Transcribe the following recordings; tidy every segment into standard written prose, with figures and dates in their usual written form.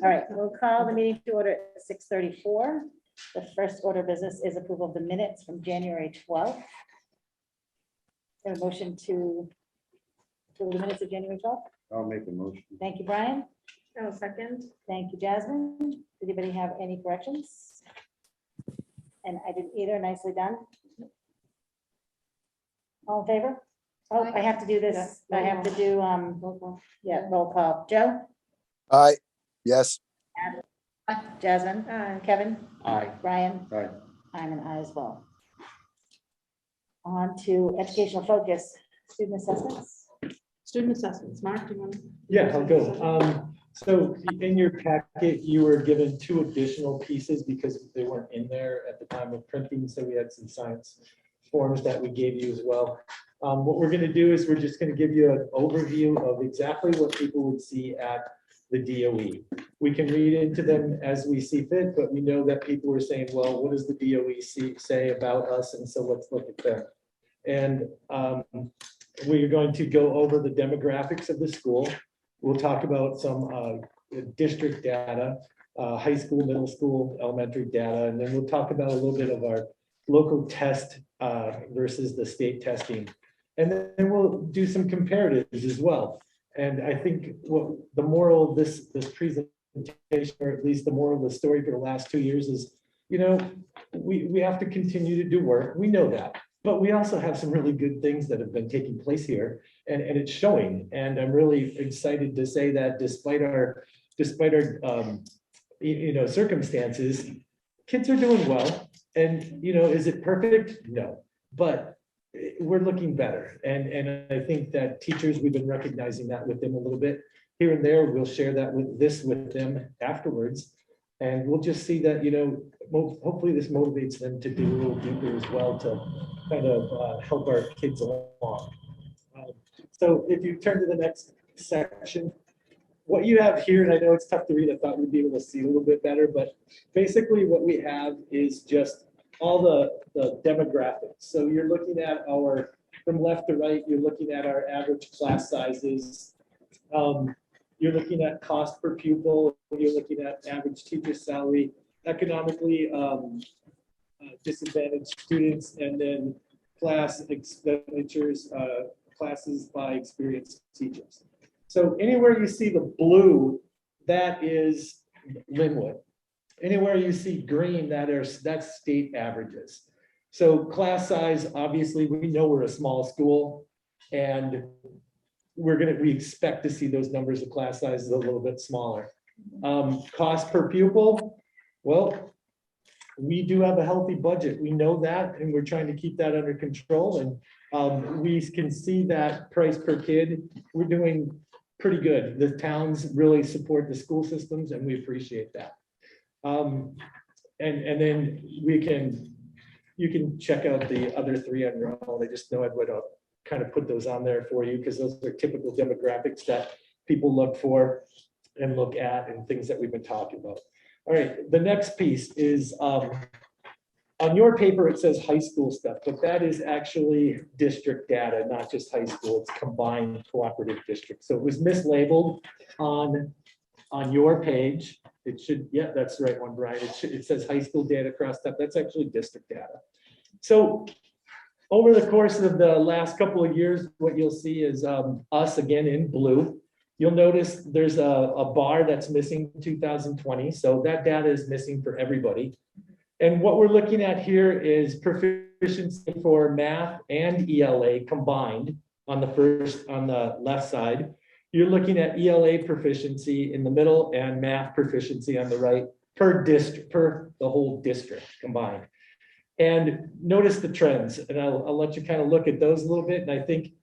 All right, we'll call the meeting to order at 6:34. The first order of business is approval of the minutes from January 12th. A motion to approve the minutes of January 12th. I'll make the motion. Thank you, Brian. Oh, second. Thank you, Jasmine. Did anybody have any corrections? And I didn't either. Nicely done. All in favor? Oh, I have to do this. I have to do, yeah, roll call. Joe? Aye, yes. Jasmine? Aye. Kevin? Aye. Brian? Aye. I'm an aye as well. On to educational focus, student assessments. Student assessments. Mark, do you want to? Yeah, I'll go. So in your packet, you were given 2 additional pieces because they weren't in there at the time of printing. So we had some science forms that we gave you as well. What we're going to do is we're just going to give you an overview of exactly what people would see at the DOE. We can read into them as we see fit, but we know that people are saying, well, what does the DOE say about us? And so let's look at them. And we're going to go over the demographics of the school. We'll talk about some district data, high school, middle school, elementary data, and then we'll talk about a little bit of our local test versus the state testing. And then we'll do some comparatives as well. And I think what the moral of this presentation, or at least the moral of the story for the last 2 years is, you know, we have to continue to do work. We know that. But we also have some really good things that have been taking place here, and it's showing. And I'm really excited to say that despite our circumstances, kids are doing well. And is it perfect? No, but we're looking better. And I think that teachers, we've been recognizing that with them a little bit here and there. We'll share that with them afterwards, and we'll just see that hopefully this motivates them to do a little deeper as well to kind of help our kids along. So if you turn to the next section, what you have here, and I know it's tough to read, I thought we'd be able to see a little bit better, but basically what we have is just all the demographics. So you're looking at from left to right, you're looking at our average class sizes. You're looking at cost per pupil, you're looking at average teacher salary, economically disadvantaged students, and then class expenditures, classes by experienced teachers. So anywhere you see the blue, that is Lin-Wood. Anywhere you see green, that's state averages. So class size, obviously, we know we're a small school, and we expect to see those numbers of class sizes a little bit smaller. Cost per pupil, well, we do have a healthy budget. We know that, and we're trying to keep that under control. And we can see that price per kid, we're doing pretty good. The towns really support the school systems, and we appreciate that. And then you can check out the other 3 on your own. I just know I'd want to kind of put those on there for you because those are typical demographics that people look for and look at and things that we've been talking about. All right, the next piece is on your paper, it says high school stuff, but that is actually district data, not just high school. It's combined cooperative district. So it was mislabeled on your page. It should, yeah, that's the right one, Brian. It says high school data across stuff. That's actually district data. So over the course of the last couple of years, what you'll see is us again in blue. You'll notice there's a bar that's missing 2020. So that data is missing for everybody. And what we're looking at here is proficiency for math and ELA combined on the left side. You're looking at ELA proficiency in the middle and math proficiency on the right per the whole district combined. And notice the trends, and I'll let you kind of look at those a little bit. And I think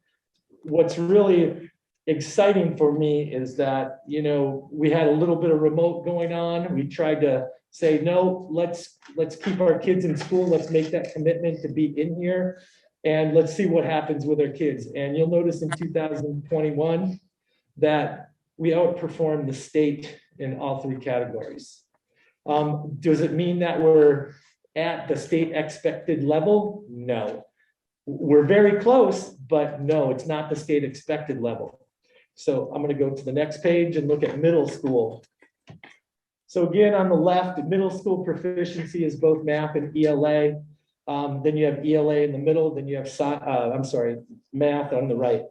what's really exciting for me is that, we had a little bit of remote going on. We tried to say, no, let's keep our kids in school. Let's make that commitment to be in here, and let's see what happens with our kids. And you'll notice in 2021 that we outperformed the state in all 3 categories. Does it mean that we're at the state expected level? No. We're very close, but no, it's not the state expected level. So I'm going to go to the next page and look at middle school. So again, on the left, middle school proficiency is both math and ELA. Then you have ELA in the middle, then you have, math on the right.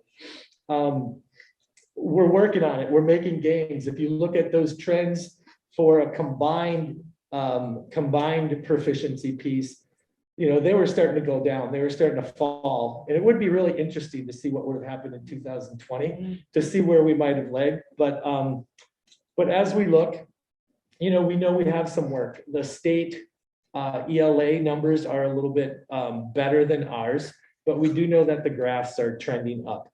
We're working on it. We're making gains. If you look at those trends for a combined proficiency piece, you know, they were starting to go down. They were starting to fall. And it would be really interesting to see what would have happened in 2020 to see where we might have lagged. But as we look, you know we have some work. The state ELA numbers are a little bit better than ours, but we do know that the graphs are trending up.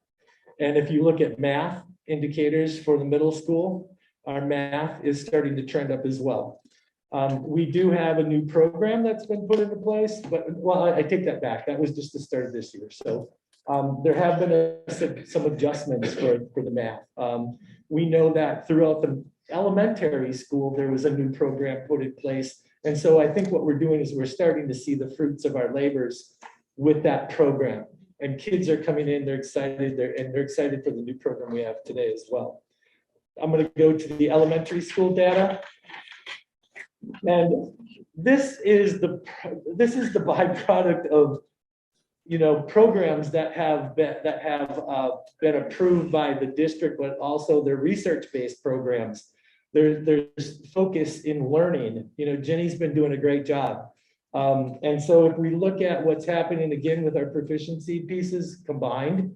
And if you look at math indicators for the middle school, our math is starting to trend up as well. We do have a new program that's been put into place, but well, I take that back. That was just the start of this year. So there have been some adjustments for the math. We know that throughout the elementary school, there was a new program put in place. And so I think what we're doing is we're starting to see the fruits of our labors with that program. And kids are coming in, they're excited, they're excited for the new program we have today as well. I'm going to go to the elementary school data. And this is the byproduct of, you know, programs that have been approved by the district, but also their research-based programs. There's focus in learning. You know, Jenny's been doing a great job. And so if we look at what's happening again with our proficiency pieces combined,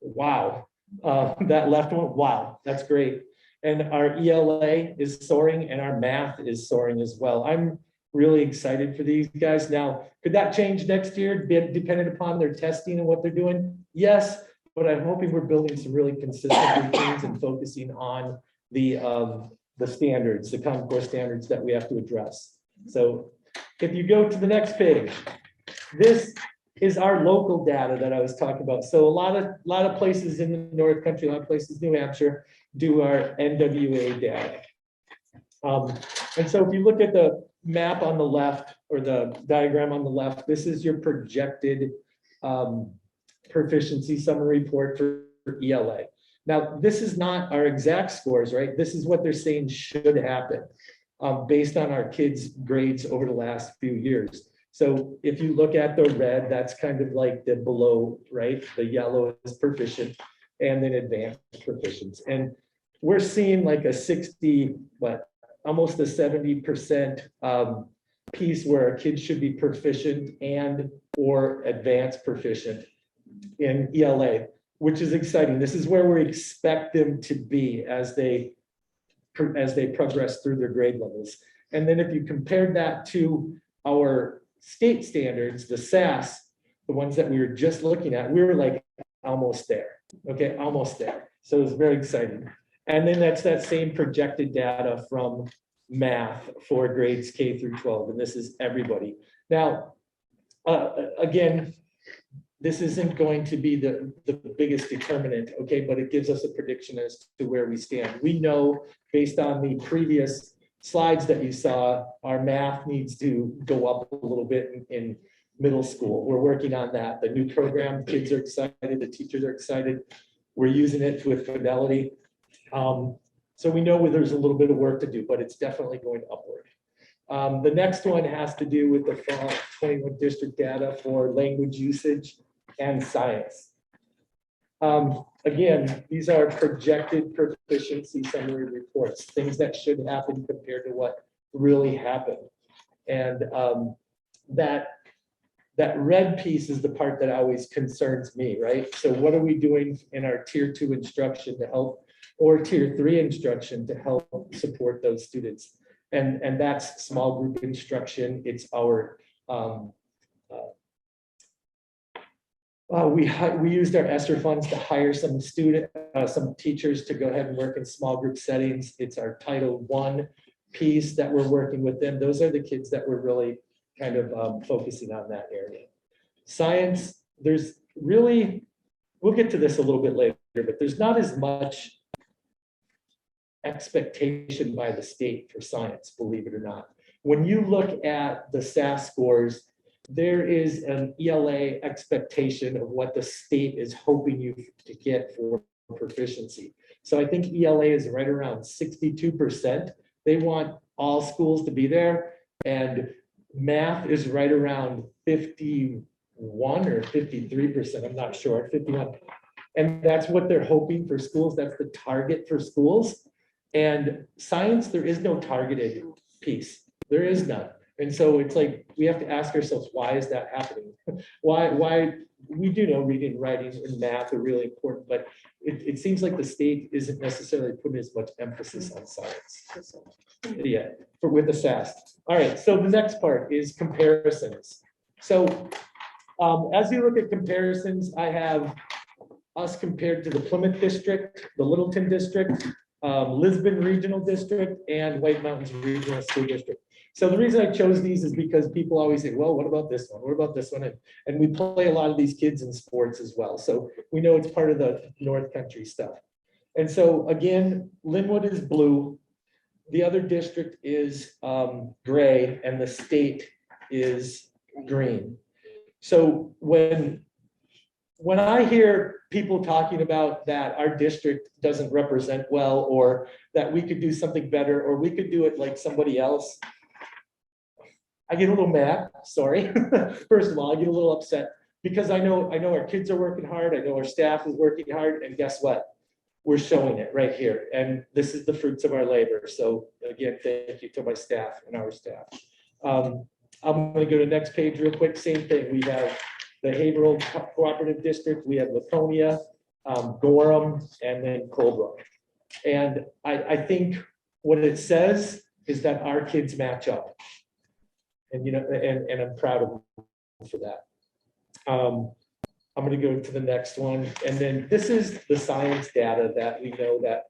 wow, that left one, wow, that's great. And our ELA is soaring and our math is soaring as well. I'm really excited for these guys. Now, could that change next year, depending upon their testing and what they're doing? Yes, but I'm hoping we're building some really consistent routines and focusing on the standards, the Common Core standards that we have to address. So if you go to the next page, this is our local data that I was talking about. So a lot of places in the North Country, a lot of places, New Hampshire, do our NWA data. And so if you look at the map on the left or the diagram on the left, this is your projected proficiency summary report for ELA. Now, this is not our exact scores, right? This is what they're saying should happen based on our kids' grades over the last few years. So if you look at the red, that's kind of like the below, right? The yellow is proficient and then advanced proficiency. And we're seeing like a 60, but almost a 70% piece where our kids should be proficient and or advanced proficient in ELA, which is exciting. This is where we expect them to be as they progress through their grade levels. And then if you compared that to our state standards, the SAS, the ones that we were just looking at, we were like almost there, okay, almost there. So it's very exciting. And then that's that same projected data from math for grades K through 12, and this is everybody. Now, again, this isn't going to be the biggest determinant, okay, but it gives us a prediction as to where we stand. We know based on the previous slides that you saw, our math needs to go up a little bit in middle school. We're working on that. The new program, kids are excited, the teachers are excited. We're using it with fidelity. So we know there's a little bit of work to do, but it's definitely going upward. The next one has to do with the fall 21 district data for language usage and science. Again, these are projected proficiency summary reports, things that should happen compared to what really happened. And that red piece is the part that always concerns me, right? So what are we doing in our tier 2 instruction to help, or tier 3 instruction to help support those students? And that's small group instruction. It's our, we used our ESSER funds to hire some teachers to go ahead and work in small group settings. It's our Title I piece that we're working with them. Those are the kids that we're really kind of focusing on that area. Science, there's really, we'll get to this a little bit later, but there's not as much expectation by the state for science, believe it or not. When you look at the SAS scores, there is an ELA expectation of what the state is hoping you to get for proficiency. So I think ELA is right around 62%. They want all schools to be there. And math is right around 51 or 53%, I'm not sure, 51. And that's what they're hoping for schools. That's the target for schools. And science, there is no targeted piece. There is none. And so it's like, we have to ask ourselves, why is that happening? Why we do know reading, writing, and math are really important, but it seems like the state isn't necessarily putting as much emphasis on science. Yeah, with the SAS. All right, so the next part is comparisons. So as you look at comparisons, I have us compared to the Plymouth district, the Littleton district, Lisbon Regional District, and White Mountains Regional School District. So the reason I chose these is because people always say, well, what about this one? What about this one? And we play a lot of these kids in sports as well. So we know it's part of the North Country stuff. And so again, Lin-Wood is blue. The other district is gray, and the state is green. So when I hear people talking about that our district doesn't represent well, or that we could do something better, or we could do it like somebody else, I get a little mad, sorry. First of all, I get a little upset because I know our kids are working hard. I know our staff is working hard, and guess what? We're showing it right here. And this is the fruits of our labor. So again, thank you to my staff and our staff. I'm gonna go to the next page real quick. Same thing. We have the Haverhill Cooperative District. We have Laconia, Gorham, and then Colebrook. And I think what it says is that our kids match up. And, you know, and I'm proud of them for that. I'm going to go to the next one. And then this is the science data that we know that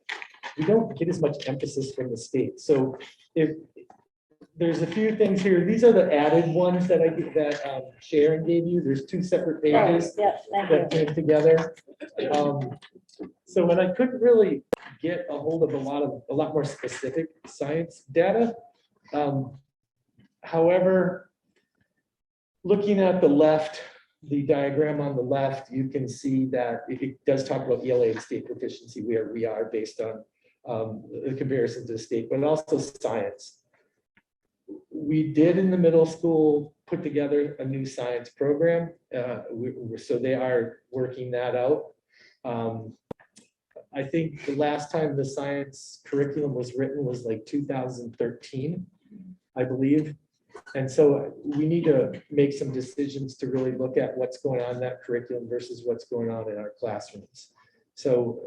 we don't get as much emphasis from the state. So if there's a few things here, these are the added ones that Sharon gave you. There's two separate pages that came together. So when I couldn't really get a hold of a lot more specific science data. However, looking at the left, the diagram on the left, you can see that it does talk about ELA and state proficiency, where we are based on the comparison to the state, but also science. We did in the middle school put together a new science program. So they are working that out. I think the last time the science curriculum was written was like 2013, I believe. And so we need to make some decisions to really look at what's going on in that curriculum versus what's going on in our classrooms. So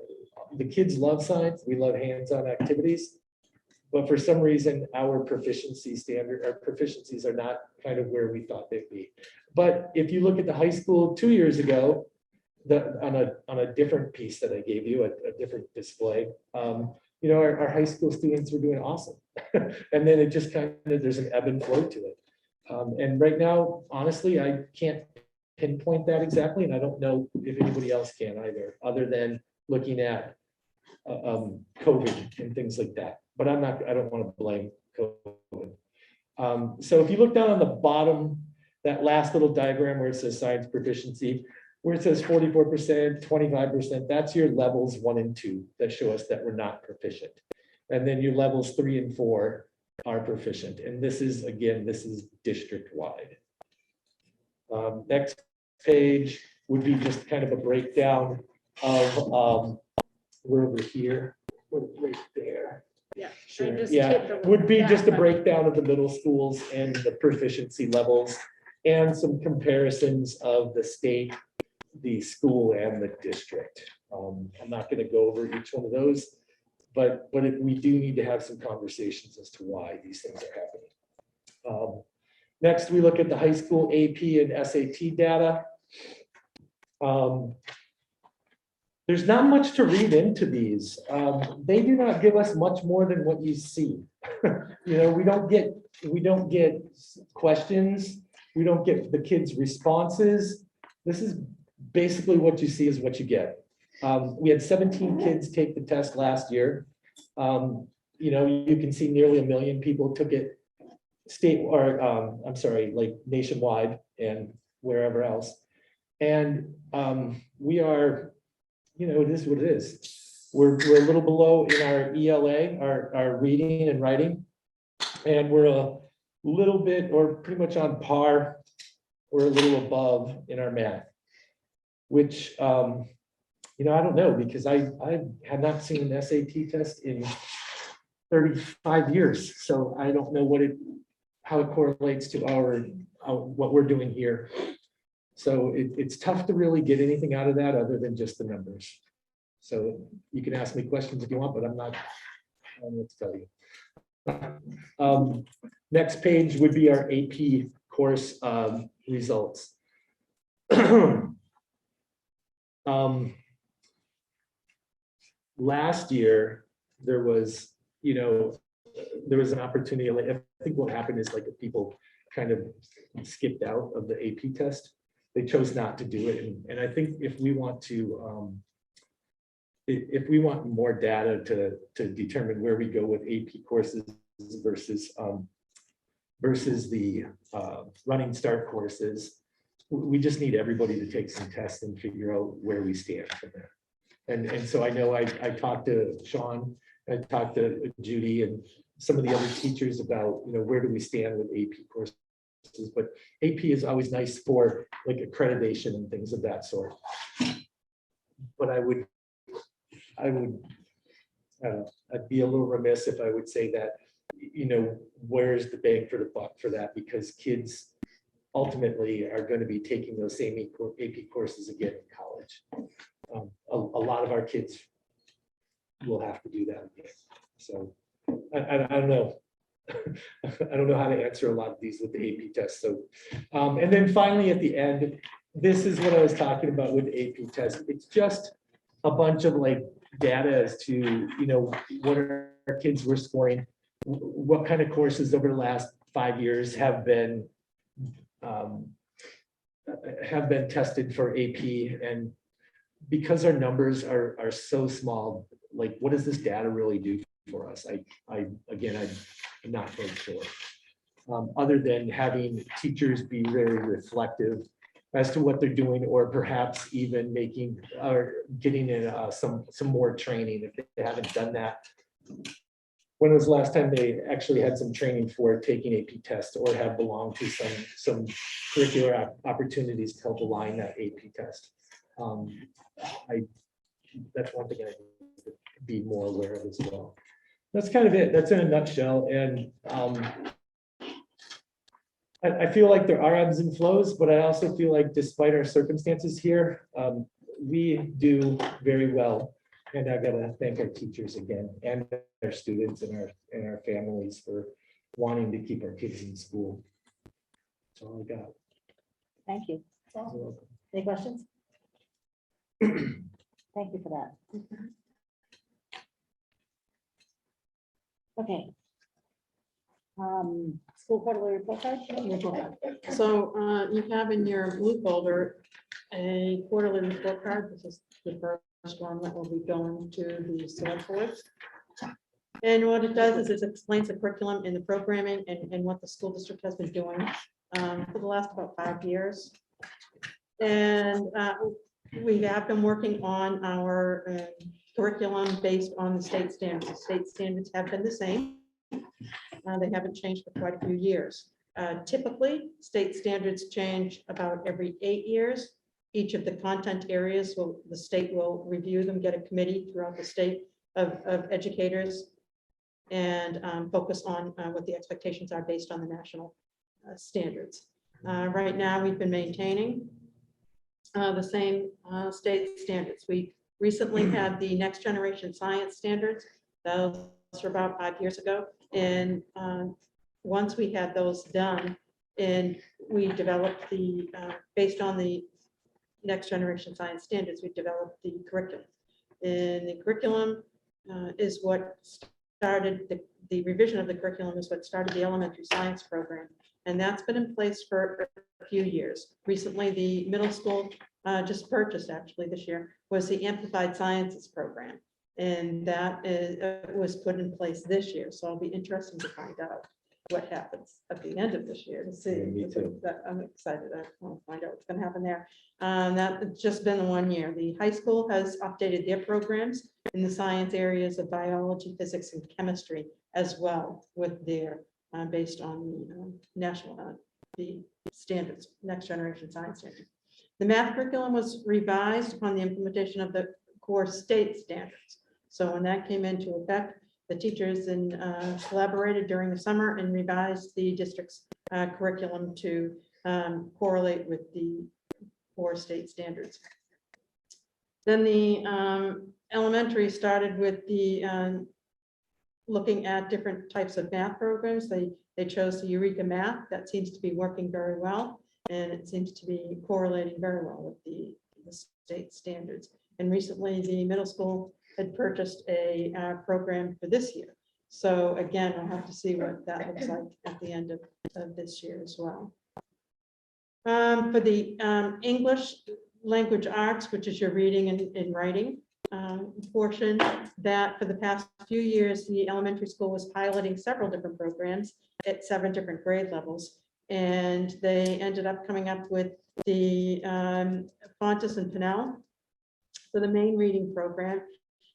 the kids love science, we love hands-on activities, but for some reason our proficiencies are not kind of where we thought they'd be. But if you look at the high school 2 years ago, on a different piece that I gave you, a different display, you know, our high school students were doing awesome. And then it just kind of, there's an ebb and flow to it. And right now, honestly, I can't pinpoint that exactly. And I don't know if anybody else can either, other than looking at COVID and things like that. But I don't want to blame COVID. So if you look down on the bottom, that last little diagram where it says science proficiency, where it says 44%, 25%, that's your levels 1 and 2 that show us that we're not proficient. And then your levels 3 and 4 are proficient. And this is, again, this is district-wide. Next page would be just kind of a breakdown of, we're over here, we're right there. Yeah. Sure. Yeah, would be just a breakdown of the middle schools and the proficiency levels and some comparisons of the state, the school, and the district. I'm not going to go over each one of those, but we do need to have some conversations as to why these things are happening. Next, we look at the high school AP and SAT data. There's not much to read into these. They do not give us much more than what you see. You know, we don't get questions. We don't get the kids' responses. This is basically what you see is what you get. We had 17 kids take the test last year. You know, you can see nearly 1 million people took it like nationwide and wherever else. And we are, you know, it is what it is. We're a little below in our ELA, our reading and writing. And we're a little bit or pretty much on par or a little above in our math, which, you know, I don't know, because I have not seen an SAT test in 35 years. So I don't know how it correlates to what we're doing here. So it's tough to really get anything out of that other than just the numbers. So you can ask me questions if you want, but I don't know what to tell you. Next page would be our AP course results. Last year, there was an opportunity. Like, I think what happened is, like, if people kind of skipped out of the AP test, they chose not to do it. And I think if we want more data to determine where we go with AP courses versus the running start courses, we just need everybody to take some tests and figure out where we stand from there. And so I know I talked to Sean, I talked to Judy and some of the other teachers about, where do we stand with AP courses, but AP is always nice for like accreditation and things of that sort. But I'd be a little remiss if I would say that, where's the bang for the buck for that? Because kids ultimately are going to be taking those same AP courses again in college. A lot of our kids will have to do that again. So I don't know. I don't know how to answer a lot of these with the AP test. So, and then finally at the end, this is what I was talking about with the AP test. It's just a bunch of like data as to, what our kids were scoring, what kind of courses over the last 5 years have been tested for AP. And because our numbers are so small, like, what does this data really do for us? I'm not quite sure. Other than having teachers be very reflective as to what they're doing, or perhaps even getting in some more training if they haven't done that. When was the last time they actually had some training for taking AP tests or have belonged to some curricular opportunities to help align that AP test? That's one thing I need to be more aware of as well. That's kind of it. That's in a nutshell. And I feel like there are ebbs and flows, but I also feel like despite our circumstances here, we do very well. And I gotta thank our teachers again and our students and our families for wanting to keep our kids in school. That's all I got. Thank you. You're welcome. Any questions? Thank you for that. Okay. School quarterly report card. So you have in your blue folder a quarterly report card. This is the first one that will be going to the select board. And what it does is it explains the curriculum and the programming and what the school district has been doing for the last about 5 years. And we have been working on our curriculum based on the state standards. The state standards have been the same. They haven't changed for quite a few years. Typically, state standards change about every 8 years. Each of the content areas the state will review them, get a committee throughout the state of educators and focus on what the expectations are based on the national standards. Right now, we've been maintaining the same state standards. We recently had the next generation science standards. Those were about 5 years ago. And once we had those done and we developed based on the next generation science standards, we developed the curriculum. And the curriculum is what started, the revision of the curriculum is what started the elementary science program. And that's been in place for a few years. Recently, the middle school just purchased actually this year was the Amplified Sciences program. And that was put in place this year. So it'll be interesting to find out what happens at the end of this year to see. Yeah, me too. I'm excited. I want to find out what's going to happen there. That's just been 1 year. The high school has updated their programs in the science areas of biology, physics, and chemistry as well with their based on the standards, next generation science standards. The math curriculum was revised upon the implementation of the core state standards. So when that came into effect, the teachers collaborated during the summer and revised the district's curriculum to correlate with the core state standards. Then the elementary started with the looking at different types of math programs. They chose the Eureka Math. That seems to be working very well, and it seems to be correlating very well with the state standards. And recently, the middle school had purchased a program for this year. So again, we'll have to see what that looks like at the end of this year as well. For the English language arts, which is your reading and writing portion, that for the past few years, the elementary school was piloting several different programs at 7 different grade levels. And they ended up coming up with the Fontes and Pinnell for the main reading program.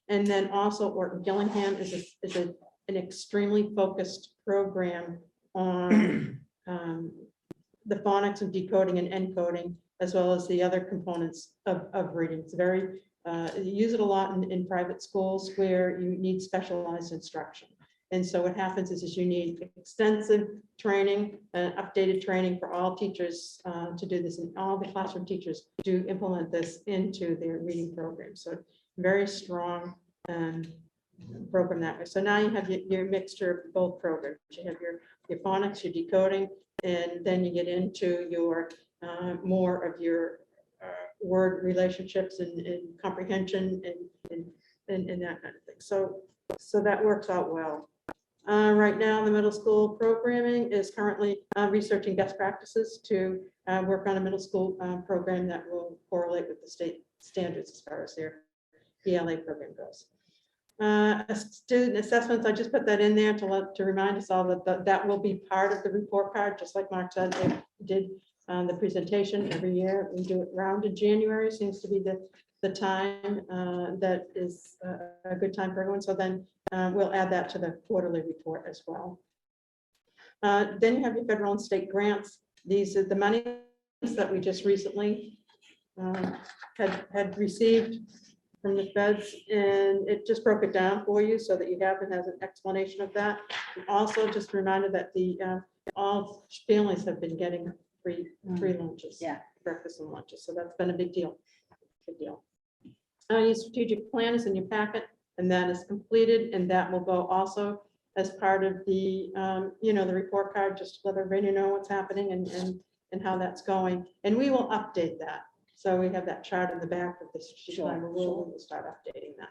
And then also Orton Gillingham is an extremely focused program on the phonics and decoding and encoding, as well as the other components of reading. It's very, you use it a lot in private schools where you need specialized instruction. And so what happens is you need extensive training, updated training for all teachers to do this, and all the classroom teachers do implement this into their reading program. So very strong program that way. So now you have your mixture of both programs. You have your phonics, your decoding, and then you get into your more of your word relationships and comprehension and that kind of thing. So that works out well. Right now, the middle school programming is currently researching best practices to work on a middle school program that will correlate with the state standards as far as their ELA program goes. Student assessments, I just put that in there to remind us all that that will be part of the report card, just like Mark said, they did the presentation every year. We do it around in January, seems to be the time that is a good time for everyone. So then we'll add that to the quarterly report as well. Then you have your federal and state grants. These are the monies that we just recently had received from the feds, and it just broke it down for you so that you have it as an explanation of that. And also just a reminder that the all families have been getting free lunches, breakfast and lunches. So that's been a big deal. Big deal. Your strategic plan is in your packet, and that is completed, and that will go also as part of the the report card, just to let everybody know what's happening and how that's going. And we will update that. So we have that chart in the back of the strategic plan. We'll start updating that.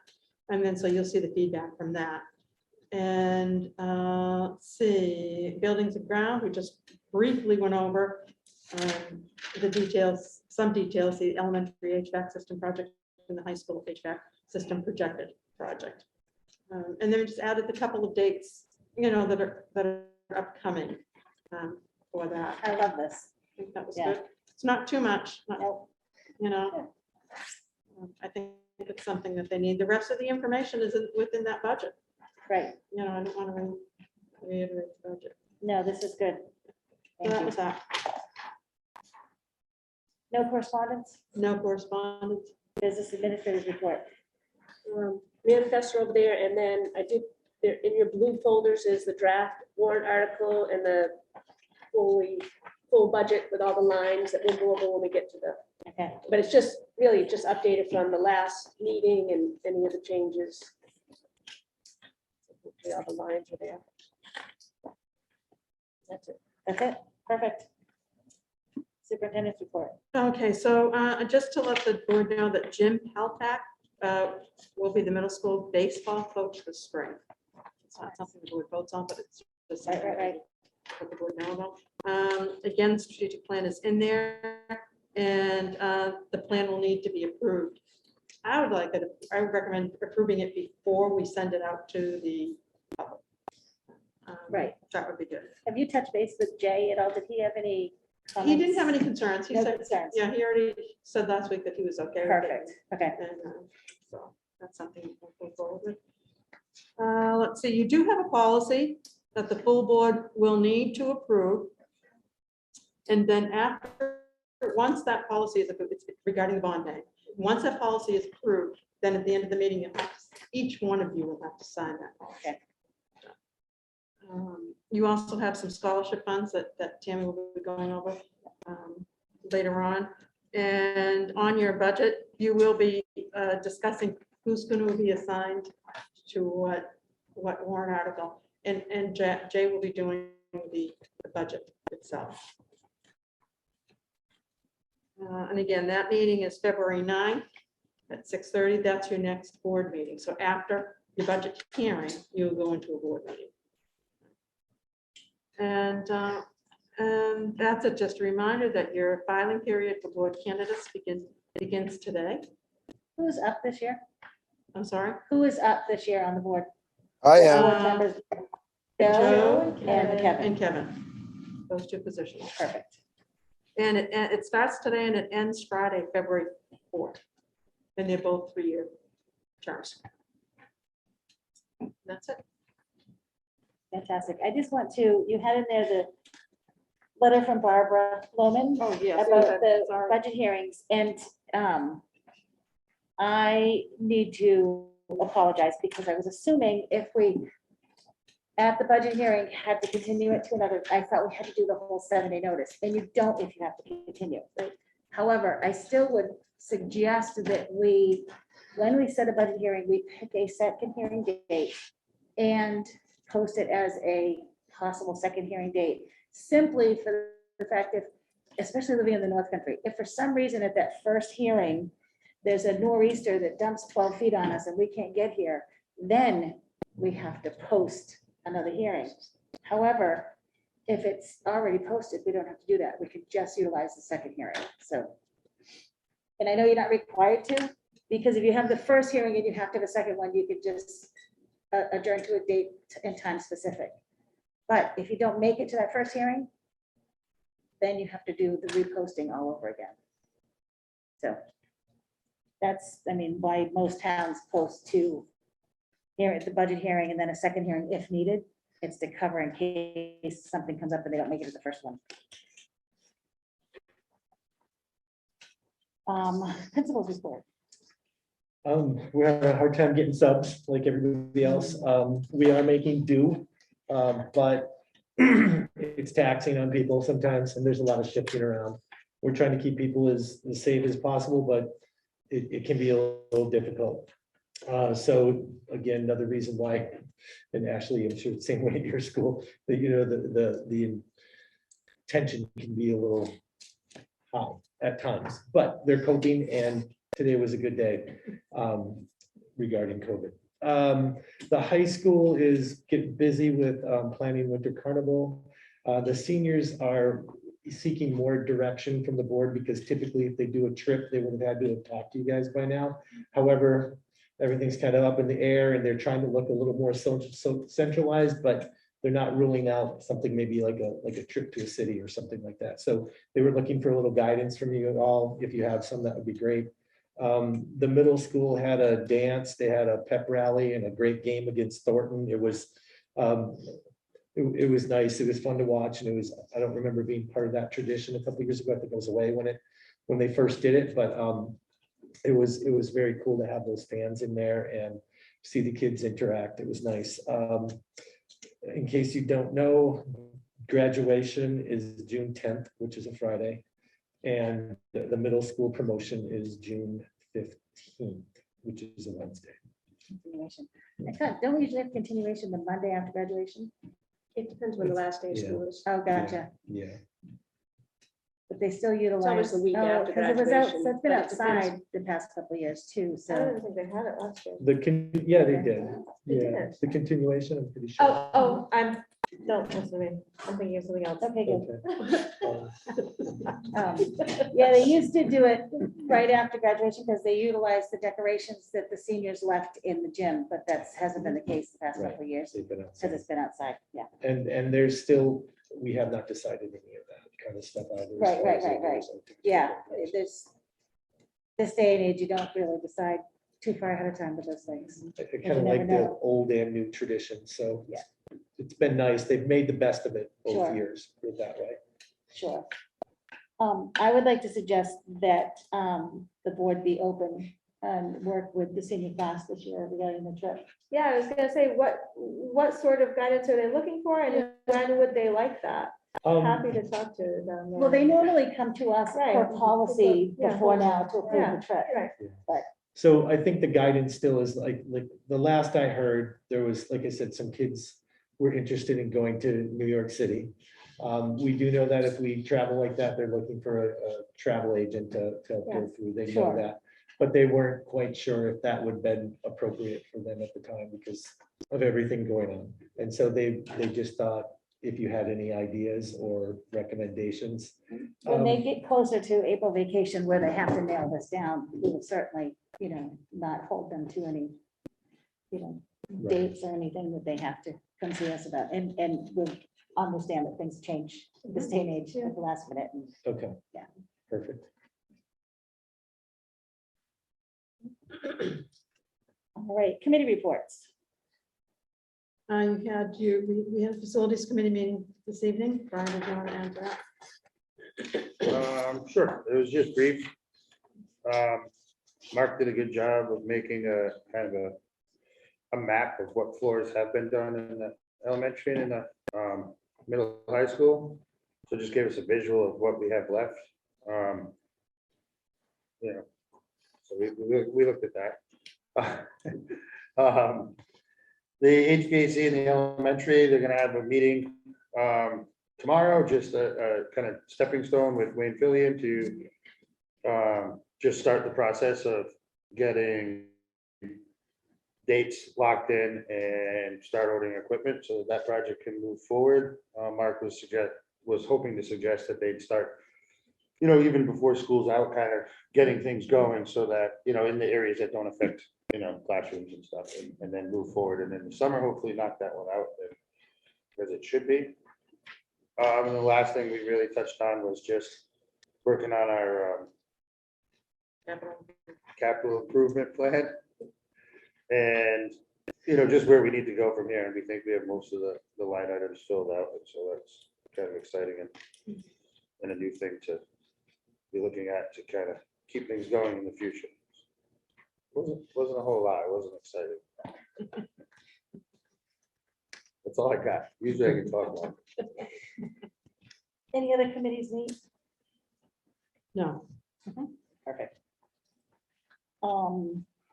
And then so you'll see the feedback from that. And let's see, buildings and ground, we just briefly went over the details, some details, the elementary HVAC system project and the high school HVAC system projected project. And then we just added a couple of dates, that are upcoming for that. I love this. I think that was good. It's not too much, Nope. I think it's something that they need. The rest of the information is within that budget. Right. I don't want to reiterate the budget. No, this is good. So that Thank was you. that. No correspondence? No correspondence. Business administrator's report. Manifest over there, and then I did, there in your blue folders is the draft warrant article and the full budget with all the lines that we'll go over when we get to the, Okay. but it's just really just updated from the last meeting and any of the changes. Hopefully all the lines are there. That's it. That's it. Perfect. Superintendent's report. Okay, so just to let the board know that Jim Hvac will be the middle school baseball coach this spring. It's not something the board votes on, but it's just something Right. that the board know about. Again, the strategic plan is in there, and the plan will need to be approved. I would recommend approving it before we send it out to the public. Right. That would be good. Have you touched base with Jay at all? Did he have any He comments? didn't have any concerns. He No said, concerns. yeah, he already said last week that he was okay. with it. Perfect. Okay. And so that's something we'll go forward with. Let's see, you do have a policy that the full board will need to approve. And then after, once that policy is approved, it's regarding the bond bank, once that policy is approved, then at the end of the meeting, each one of you will have to sign that. Okay. You also have some scholarship funds that Tammy will be going over later on. And on your budget, you will be discussing who's going to be assigned to what warrant article. And Jay will be doing the budget itself. And again, that meeting is February 9th at 6:30. That's your next board meeting. So after your budget hearing, you'll go into a board meeting. And that's just a reminder that your filing period for board candidates begins today. Who's up this year? I'm sorry. Who is up this year on the board? I am. Board members, Joe and Kevin. And Kevin, those two positions. Perfect. And it starts today and it ends Friday, February 4th. And they're both 3-year terms. That's it. Fantastic. I just want to, you had in there the letter from Barbara Lohman Oh, yes. about the Sorry. budget hearings, and I need to apologize because I was assuming if we, at the budget hearing, had to continue it to another, I thought we had to do the whole 7-day notice, and you don't if you have to continue. Right? However, I still would suggest that we, when we set a budget hearing, we pick a second hearing date and post it as a possible second hearing date, simply for the fact if, especially living in the North Country, if for some reason at that first hearing, there's a nor'easter that dumps 12 feet on us and we can't get here, then we have to post another hearing. However, if it's already posted, we don't have to do that. We could just utilize the second hearing. So, and I know you're not required to, because if you have the first hearing and you have to have a second one, you could just adjourn to a date and time specific. But if you don't make it to that first hearing, then you have to do the reposting all over again. So that's, I mean, why most towns post to hear at the budget hearing and then a second hearing if needed. It's to cover in case something comes up and they don't make it to the first one. Principals report. We're having a hard time getting subs like everybody else. We are making do, but it's taxing on people sometimes, and there's a lot of shifting around. We're trying to keep people as safe as possible, but it can be a little difficult. So again, another reason why, and Ashley, I'm sure the same way at your school, that the tension can be a little high at times, but they're coping, and today was a good day regarding COVID. The high school is getting busy with planning winter carnival. The seniors are seeking more direction from the board, because typically if they do a trip, they would have had to have talked to you guys by now. However, everything's kind of up in the air and they're trying to look a little more so centralized, but they're not ruling out something maybe like a trip to a city or something like that. So they were looking for a little guidance from you all. If you have some, that would be great. The middle school had a dance, they had a pep rally and a great game against Thornton. It was nice. It was fun to watch, and it was, I don't remember being part of that tradition a couple of years ago. I think I was away when they first did it, but it was very cool to have those fans in there and see the kids interact. It was nice. In case you don't know, graduation is June 10th, which is a Friday. And the middle school promotion is June 15th, which is a Wednesday. Continuation. I thought, don't we usually have continuation the Monday after graduation? It depends when the last day of school is. Oh, gotcha. Yeah. But they still utilize. almost the week after Because it was out, graduation, so it's been but it depends. outside the past couple of years too, I so. don't think they had it last year. Yeah, they did. They Yeah, did. the continuation, I'm pretty sure. Don't listen to me. I'm thinking of something else. Okay, good. Okay. Yeah, they used to do it right after graduation because they utilized the decorations that the seniors left in the gym, but that hasn't been the case the past couple of years They've been because outside. it's been outside, yeah. And there's still, we have not decided any of that kind of stuff either. as Right, far right, as it right, right. goes. Yeah, there's, this day and age, you don't really decide too far ahead of time with those things. I kind you of never like the know. old and new tradition, so. Yeah. it's been nice. They've made the best of it both Sure. years, put it that way. Sure. I would like to suggest that the board be open and work with the senior class this year regarding the trip. Yeah, I was gonna say, what sort of guidance are they looking for, and when would they like that? Happy to talk to them. Well, they normally come to us Right. for policy Yeah. before now to approve Yeah. the trip. Right. So I think the guidance still is like the last I heard, there was, like I said, some kids were interested in going to New York City. We do know that if we travel like that, they're looking for a travel agent to go Yes. through, they know Sure. that. But they weren't quite sure if that would have been appropriate for them at the time because of everything going on. And so they just thought if you had any ideas or recommendations. When they get closer to April vacation where they have to nail this down, we will certainly, not hold them to any, Right. dates or anything that they have to come see us about. And we'll understand that things change this day and age at the last minute. And Okay. Yeah. Perfect. All right, committee reports. We had a facilities committee meeting this evening. Brian, did you want to add that? Sure, it was just brief. Mark did a good job of making a kind of a map of what floors have been done in the elementary and in the middle high school. So just gave us a visual of what we have left. So we looked at that. The HVAC in the elementary, they're gonna have a meeting tomorrow, just a kind of stepping stone with Wayne Fillion to just start the process of getting dates locked in and start ordering equipment so that project can move forward. Mark was hoping to suggest that they'd start, even before school's out, kind of getting things going so that, in the areas that don't affect, classrooms and stuff, and then move forward. And in the summer, hopefully knock that one out as it should be. And the last thing we really touched on was just working on our capital improvement plan. And, just where we need to go from here. And we think we have most of the line items filled out. And so that's kind of exciting and a new thing to be looking at to kind of keep things going in the future. Wasn't a whole lot. It wasn't exciting. That's all I got. Usually I can talk about. Any other committees meet? No. Perfect.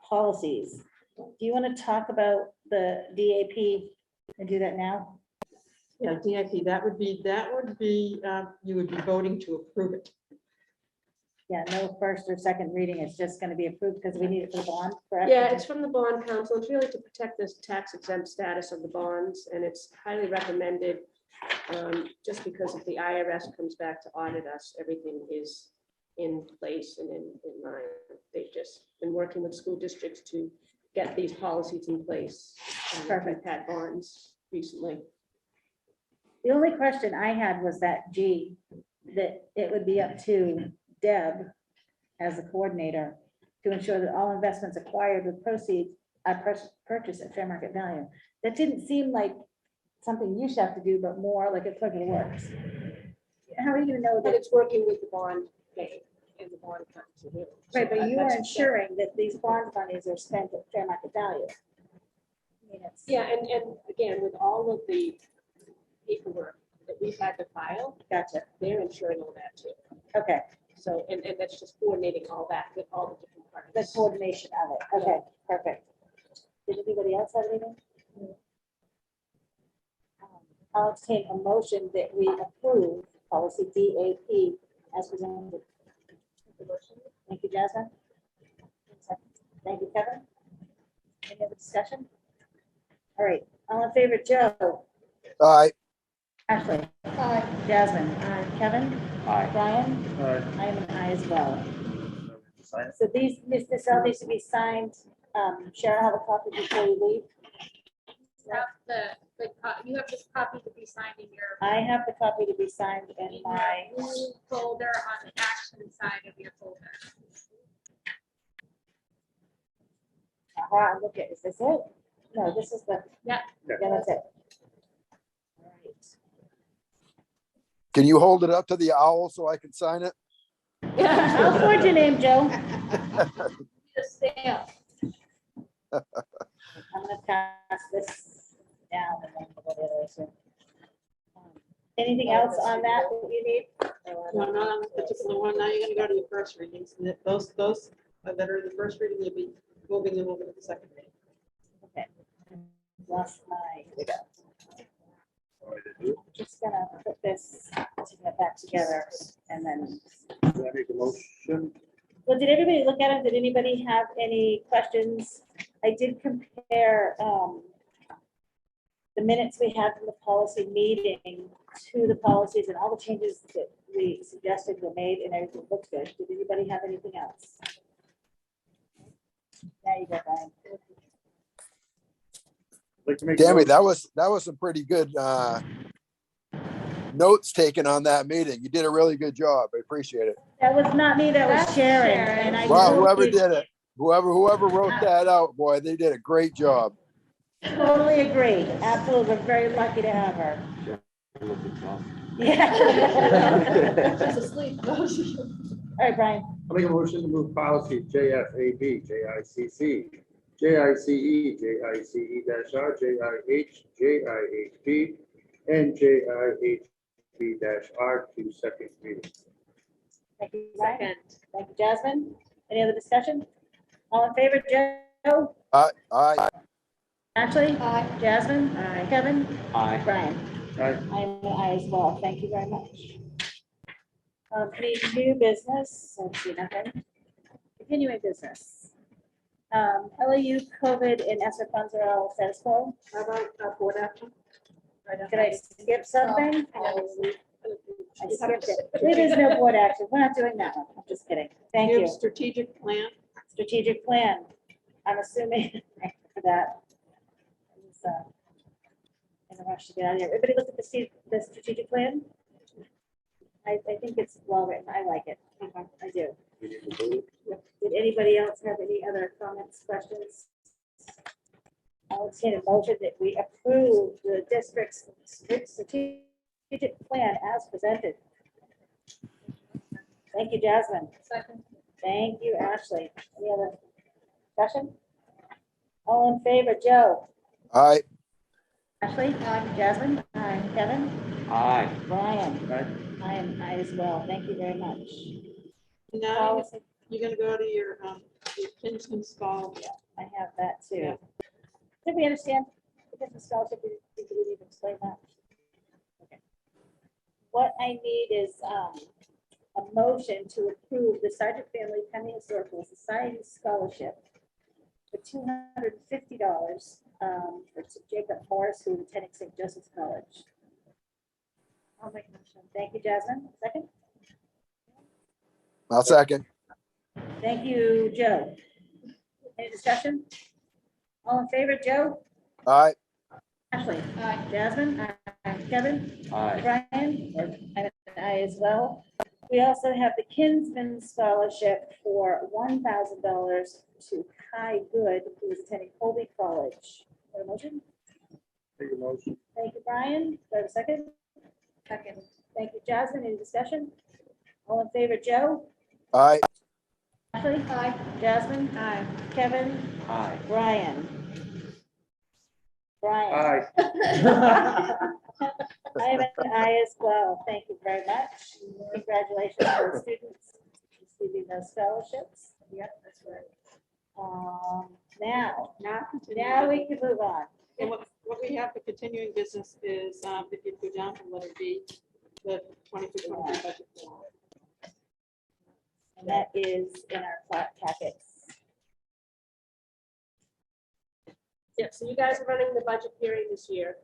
Policies. Do you want to talk about the DAP and do that now? Yeah, DIP, that would be, you would be voting to approve it. Yeah, no first or second reading. It's just going to be approved because we need it for the bond, correct? Yeah, it's from the bond council. It's really to protect this tax exempt status of the bonds, and it's highly recommended. Just because if the IRS comes back to audit us, everything is in place and in line. They've just been working with school districts to get these policies in place. Perfect. We've had bonds recently. The only question I had was that that it would be up to Deb as the coordinator to ensure that all investments acquired with proceeds are purchased at fair market value. That didn't seem like something you should have to do, but more like a clerk of the works. How are you gonna know But that? it's working with the bond bank and the bond council. Right, but you are That's- ensuring that these bond monies are spent at fair market value. I mean, it's. Yeah, and again, with all of the paperwork that we've had to file, Gotcha. they're ensuring all that too. Okay, So, and that's just coordinating all that with all the different parties. the coordination of it. Okay, perfect. Did anybody else have anything? I'll entertain a motion that we approve policy DAP as presented. Thank you, Jasmine. Thank you, Kevin. Any other discussion? All right, all in favor, Joe, Aye. Ashley. Aye. Jasmine. Aye. Kevin. Aye. Brian. I am an aye as well. So this all needs to be signed. Sharon, have a copy before you leave. You have this copy to be signed in your, I have the copy to be signed in in my, your blue folder on the action side of your folder. look at, is this it? No, this is the, Yeah. yeah, that's it. Can you hold it up to the owl so I can sign it? I'll forward your name, Joe. Just stamp. I'm gonna pass this down and then we'll go the other way soon. Anything else on that that you need? No, not on this particular one. Now you're gonna go to your first readings. And those that are the first reading, you'll be moving them over to the second reading. Okay. Lost my, here we go. Just gonna put this back together and then, Do I make a motion? well, did everybody look at it? Did anybody have any questions? I did compare the minutes we had from the policy meeting to the policies, and all the changes that we suggested were made and everything looks good. Did anybody have anything else? There you go, Brian. Like to make a Tammy, motion. that was some pretty good notes taken on that meeting. You did a really good job. I appreciate it. That was not me, that was That's Sharon, Sharon. and I. Wow, totally- whoever did it, whoever wrote that out, boy, they did a great job. Totally agree. Absolutely. We're very lucky to have her. Yeah. She's asleep. All right, Brian. I'll make a motion to move policy JFAB, JICC, JICE, JICE-R, JIH, JIHB, and JIHB-R to second reading. Thank you, Brian. Second. Thank you, Jasmine. Any other discussion? All in favor, Joe? Aye. Ashley? Aye. Jasmine? Aye. Kevin? Aye. Brian? Aye. I am an aye as well. Thank you very much. Any new business? I see nothing. Continuing business. LAU, COVID, and ESSER funds are all status quo. How about board action? Did I skip something? I You have skipped it. There's no board action. We're not doing that one. I'm just kidding. Thank You you. have strategic plan. Strategic plan. I'm assuming for that. I was, in a rush to get out of here. Everybody look at the strategic plan? I think it's well written. I like it. I do. Did anybody else have any other comments, questions? I'll entertain a motion that we approve the district's strategic plan as presented. Thank you, Jasmine. Second. Thank you, Ashley. Any other discussion? All in favor, Joe? Aye. Ashley? Aye. Jasmine? Aye. Kevin? Aye. Brian? Aye. I am aye as well. Thank you very much. Now Policy, you're gonna go to your Kinsman Scholarship. I have that too. Yeah. Did we understand the different scholarship? Did we need to explain that? Okay. What I need is a motion to approve the Sergeant Family Penny Historical Society Scholarship for $250 for Jacob Morris, who is attending St. Joseph's College. I'll make a motion. Thank you, Jasmine. Second. I'll second. Thank you, Joe. Any discussion? All in favor, Joe? Aye. Ashley? Aye. Jasmine? Aye. Kevin? Aye. Brian? I'm an aye as well. We also have the Kinsman Scholarship for $1,000 to Kai Good, who is attending Colby College. Got a motion? Make a motion. Thank you, Brian. Do I have a second? Second. Thank you, Jasmine. Any discussion? All in favor, Joe? Aye. Ashley? Aye. Jasmine? Aye. Kevin? Aye. Brian? Brian? Aye. I am an aye as well. Thank you very much. Congratulations to the students receiving those scholarships. Yep, that's right. Now we can move on. And what we have for continuing business is, if you go down to letter B, the 22-23 budget. form. And that is in our packets. Yeah, so you guys are running the budget hearing this year.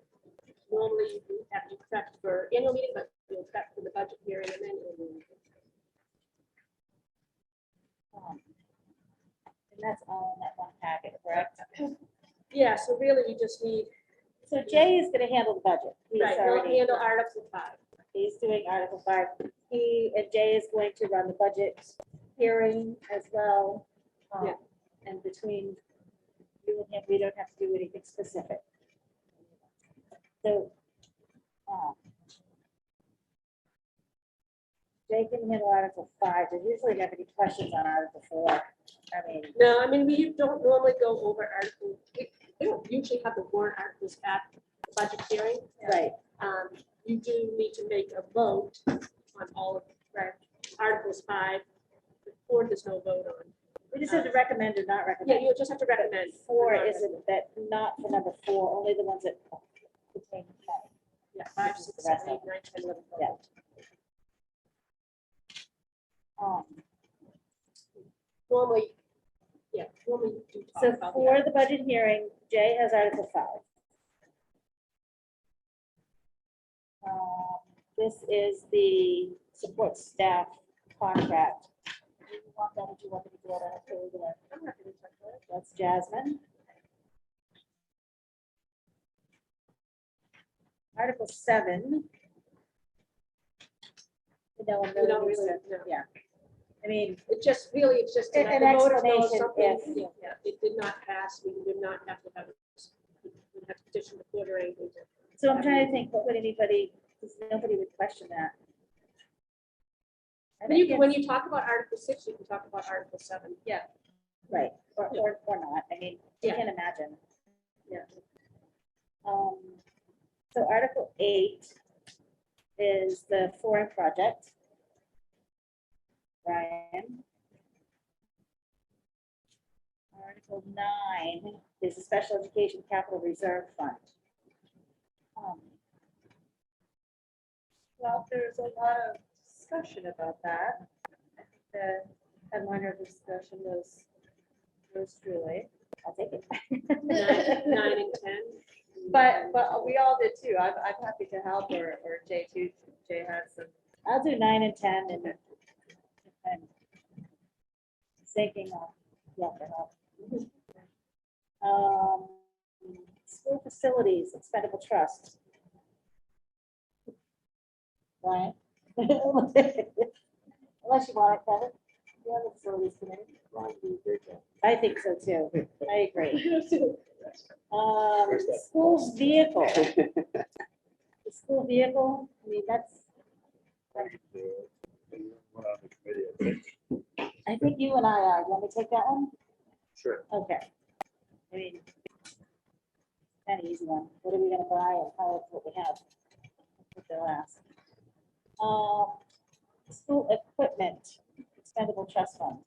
Normally you have to prep for annual meeting, but you'll prep for the budget hearing and then. And that's all in that one packet, correct? Yeah, so really you just need, So Jay is gonna handle the budget. He's right, you'll already, handle Article 5. he's doing Article 5. He and Jay is going to run the budget hearing as well. Yeah. And between you and him, we don't have to do anything specific. So Jay can handle Article 5. There's usually never any questions on Article 4. I mean, No, I mean, we don't normally go over articles. We don't usually have the warrant articles at the budget hearing. right, You do need to make a vote on all of Articles 5. The 4th is no vote on. we just have to recommend or not Yeah, recommend. you just have to recommend. 4 isn't that, not for number 4, only the ones that contain. Yeah, 5, 6, 7, 8, 9, 10, 11, 12. Yeah. Normally, normally you do talk So about. for the budget hearing, Jay has Article 5. This is the support staff contract. Do you want that, or do you want me to do it? I don't feel good. I'm not gonna touch that. That's Jasmine. Article 7. We don't really, no. Yeah. I mean, It's just to An let the voters know explanation something. if- Yeah, it did not pass. We did not have to have, we didn't have to petition the court or anything. so I'm trying to think, what would anybody, because nobody would question that. I think When it's- you talk about Article 6, you can talk about Article 7. Yeah. Right, or not, I mean, you Yeah. can imagine. Yeah. So Article 8 is the flooring project. Ryan. Article 9 is the Special Education Capital Reserve Fund. Well, there's a lot of discussion about that. I think the headliner of the discussion was truly. I'll take it. 9 and 10. But we all did too. I'm happy to help or Jay too. Jay has some. I'll do 9 and 10 and thinking of, yeah, that help. School facilities, expendable trust. Right? Unless you want it, Kevin. Yeah, the facilities committee. I think so too. I agree. School vehicle. The school vehicle, I mean, that's, I think you and I are. You want me to take that one? Sure. Okay. I mean, kind of easy one. What are we gonna buy and how, what we have? Put the last. School equipment, expendable trust fund.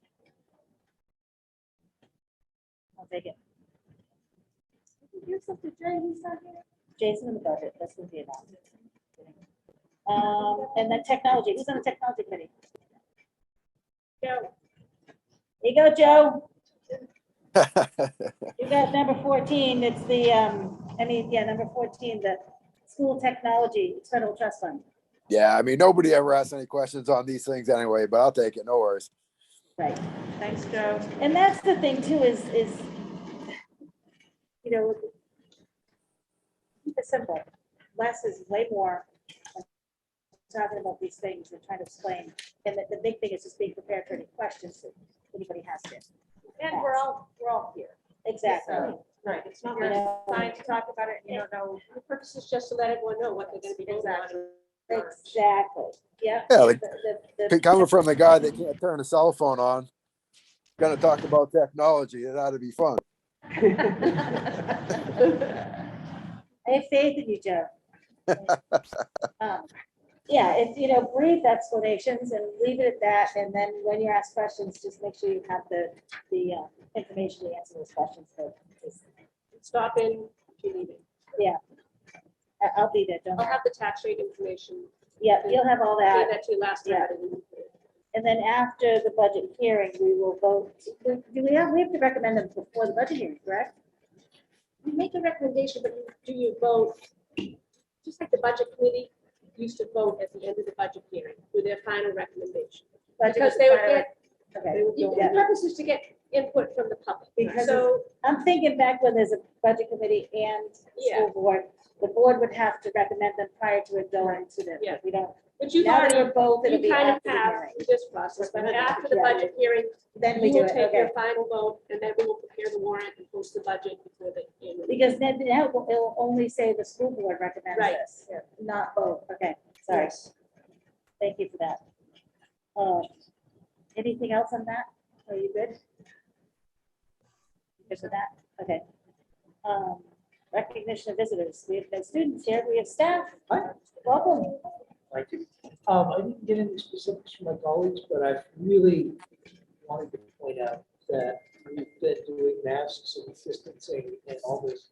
I'll take it. Here's something, Jay, he's not here. Jason in the budget, that's gonna be enough. And then technology, who's on the technology committee? Joe, Here you go, Joe. You got number 14, it's the, number 14, the school technology expendable trust fund. Yeah, I mean, nobody ever asks any questions on these things anyway, but I'll take it, no worries. Right. Thanks, Joe. And that's the thing too, is, keep it simple. Less is way more when talking about these things and trying to explain. And the big thing is just being prepared for any questions that anybody has to. And we're all here. Exactly. So, right, it's not, You my know, Fine to talk about it, you don't know. the purpose is just to let everyone know what they're gonna be doing. Exactly. Yeah. Yeah, like The- coming from the guy that can't turn a cell phone on, gonna talk about technology, it ought to be fun. I have faith in you, Joe. Yeah, it's, brief explanations and leave it at that. And then when you ask questions, just make sure you have the information to answer those questions. So Stop in, if you need it. I'll be there, don't I'll worry. have the tax rate information. Yeah, you'll have all I that. gave that to you last time. I didn't- And then after the budget hearing, we will vote. We have to recommend them before the budget hearing, correct? You make a recommendation, but do you vote, just like the budget committee used to vote at the end of the budget hearing with their final recommendation? Budget Because is they would part of- get, Okay, the purpose is to get input from the public. Because So, I'm thinking back when there's a budget committee and Yeah. school board, the board would have to recommend them prior to it going to them. Yeah. We don't, but you've now that already, we're both, it'll you be kind of after the have hearing. through this process, but after the Yeah. budget hearing, Then we you do will it, take your okay. final vote, and then we will prepare the warrant and post the budget before the annual. Because then now it'll only say the school board recommends Right. this, not both. Okay, sorry. Yes. Thank you for that. Anything else on that? Are you good? Good with that? Okay. Recognition of visitors. We have no students here. We have staff. Hi. Welcome. Thank you. I didn't get into specifics from my colleagues, but I really wanted to point out that we've been doing masks and distancing and all this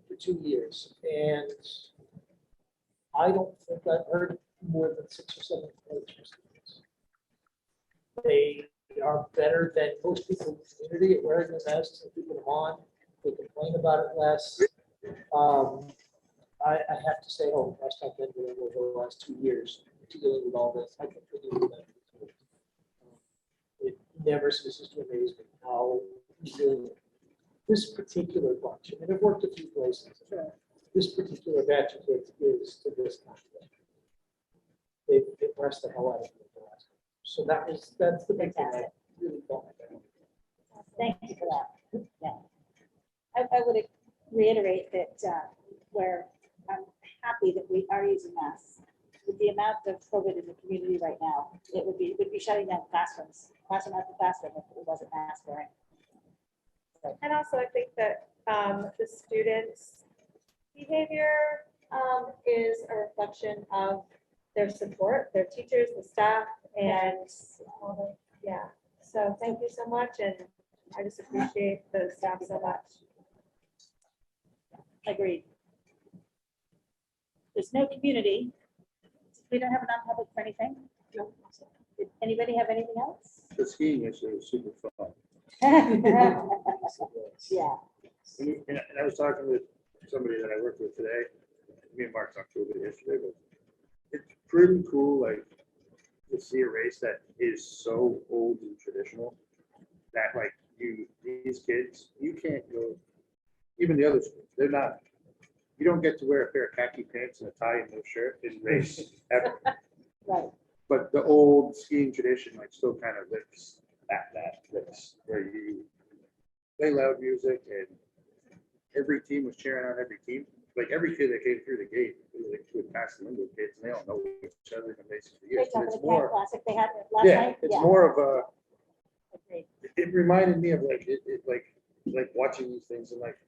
for 2 years. And I don't think I've heard more than 6 or 7 complaints from students. They are better than most people in the community at wearing the masks and keeping them on. They complain about it less. I have to say, last time I've been over the last 2 years dealing with all this, I continue with that. It never ceases to amaze me how resilient this particular bunch, I mean, I've worked a few places, this particular batch of kids is to this kind of thing. They've impressed the hell out of me. So that's the big thing I really felt like I Thank you for that. Yeah. I would reiterate that I'm happy that we are using masks. With the amount of COVID in the community right now, it would be shutting down classroom after classroom if it wasn't mask wearing. And also, I think that the students' behavior is a reflection of their support, their teachers, the staff, and yeah. So thank you so much, and I just appreciate the staff so much. Agreed. There's no community. We don't have a non-public for anything. No. Did anybody have anything else? The skiing issue was super fun. Yeah. And I was talking with somebody that I worked with today. Me and Mark talked to a bit yesterday, but it's pretty cool, like, to see a race that is so old and traditional that, like, these kids, you can't go, even the other schools, they're not, you don't get to wear a pair of khaki pants and a tie and no shirt in race ever. Right. But the old skiing tradition, like, still kind of lives at that place where you play loud music and every team was cheering on every team. Like, every kid that came through the gate, it was like would pass the Lin-Wood kids, and they all know each other and basically Great years. talk But of it's the Camp more, Classic they had last yeah, night. it's more of a, Agreed. it reminded me of like, like watching these things in like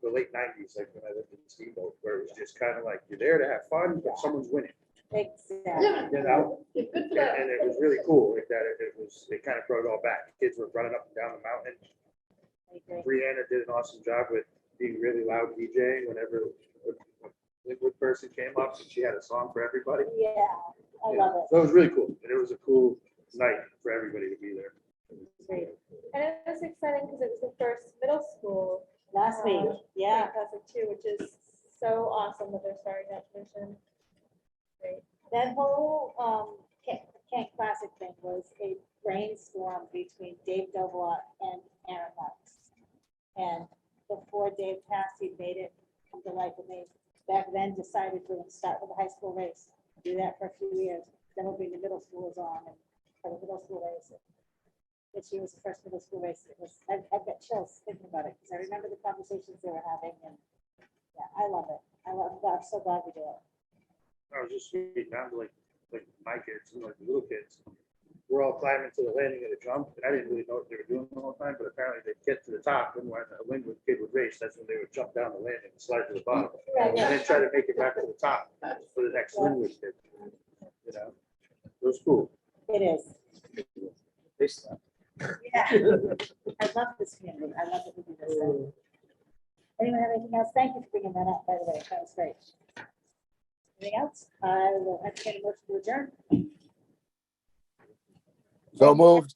the late 90s, like when I lived in Steamboat, where it was just kind of like, you're there to have fun, but someone's winning, Exactly. you know? And it was really cool, like that, it kind of brought it all back. Kids were running up and down the mountain. I agree. Brianna did an awesome job with being really loud DJing whenever a Lin-Wood person came up and she had a song for everybody. Yeah, I love it. So it was really cool. And it was a cool night for everybody to be there. Great. And it was exciting because it was the first middle school. Last week, yeah. Classic too, which is so awesome that they're starting that tradition. Great. That whole Camp Classic thing was a brainstorm between Dave Dovolot and Aaron Marks. And before Dave passed, he made it come to life. And they back then decided to start with the high school race, do that for a few years. Then we'll bring the middle schoolers on and for the middle school race. This year was the first middle school race. It was, I've got chills thinking about it because I remember the conversations they were having, and yeah, I love it. I'm so glad we do it. I was just getting down to like my kids and like the little kids. We're all climbing to the landing of the jump, and I didn't really know what they were doing the whole time, but apparently they'd get to the top, and when a Lin-Wood kid would race, that's when they would jump down the landing and slide to the bottom. Right, And then try to make it back to the top for the next Lin-Wood kid. You know, it was cool. It is. They slept. Yeah. I love this community. I love that we do this. So. Anyone have anything else? Thank you for bringing that up, by the way. That was great. Anything else? I will entertain a motion to adjourn. So moved.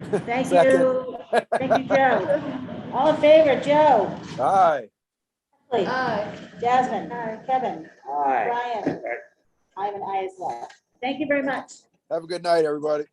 Thank Second. you. Thank you, Joe. All in favor, Joe? Aye. Jasmine? Kevin? Hi. Brian? I'm an aye as well. Thank you very much. Have a good night, everybody.